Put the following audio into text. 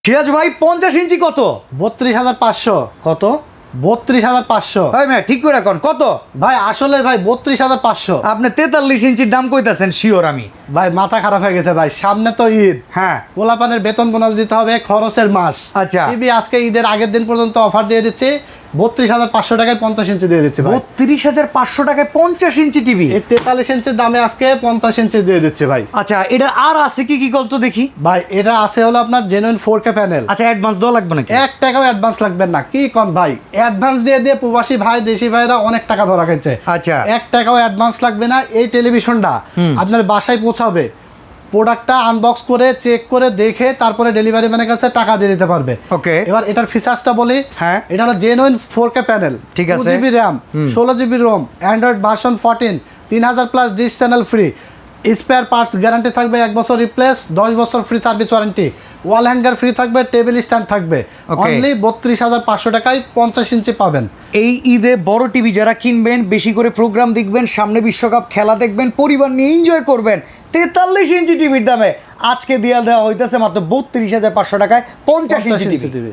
সিরাজ ভাই 50 ইঞ্চি কত? 32,500। কত? 32,500। ভাই ভাই ঠিক করে রাখুন কত? ভাই আসলে ভাই 32,500। আপনি 43 ইঞ্চির দাম কইতাছেন শিওর আমি? ভাই মাথা খারাপ হয়ে গেছে ভাই, সামনে তো ঈদ। হ্যাঁ, পোলাপানের বেতন বোনাস দিতে হবে, খরচের মাস। আচ্ছা। টিভি আজকে ঈদের আগের দিন পর্যন্ত অফার দিয়ে দিচ্ছি 32,500 টাকায় 50 ইঞ্চি দিয়ে দিচ্ছি ভাই। 32,500 টাকায় 50 ইঞ্চি টিভি? এই 43 ইঞ্চির দামে আজকে 50 ইঞ্চি দিয়ে দিচ্ছি ভাই। আচ্ছা, এটা আর আছে কি কি কত দেখি? ভাই এটা আছে হলো আপনার জেনুইন 4K প্যানেল। আচ্ছা, অ্যাডভান্স দেওয়া লাগবে নাকি? 1 টাকাও অ্যাডভান্স লাগবে না। কি কোন ভাই, অ্যাডভান্স দিয়ে দিয়ে প্রবাসী ভাই দেশি ভাইরা অনেক টাকা ধরা খাইছে। আচ্ছা, 1 টাকাও অ্যাডভান্স লাগবে না। এই টেলিভিশনটা আপনার বাসায় পৌঁছাবে, প্রোডাক্টটা আনবক্স করে চেক করে দেখে তারপরে ডেলিভারি ম্যানের কাছে টাকা দিয়ে দিতে পারবে। ওকে। এবার এটার ফিচার্সটা বলি। হ্যাঁ, এটা হলো জেনুইন 4K প্যানেল, ঠিক আছে। 2GB RAM, 16GB ROM, Android version 14, 3000 plus dish channel free, spare parts guarantee থাকবে 1 বছর রিপ্লেস, 10 বছর free service warranty, wall hanger free থাকবে, টেবিল স্ট্যান্ড থাকবে। অনলি 32,500 টাকায় 50 ইঞ্চি পাবেন। এই ঈদে বড় টিভি যারা কিনবেন, বেশি করে প্রোগ্রাম দেখবেন, সামনে বিশ্বকাপ খেলা দেখবেন, পরিবার নিয়ে এনজয় করবেন, 43 ইঞ্চি টিভির দামে আজকে দিয়ে দেওয়া হইতেছে মাত্র 32,500 টাকায় 50 ইঞ্চি টিভি।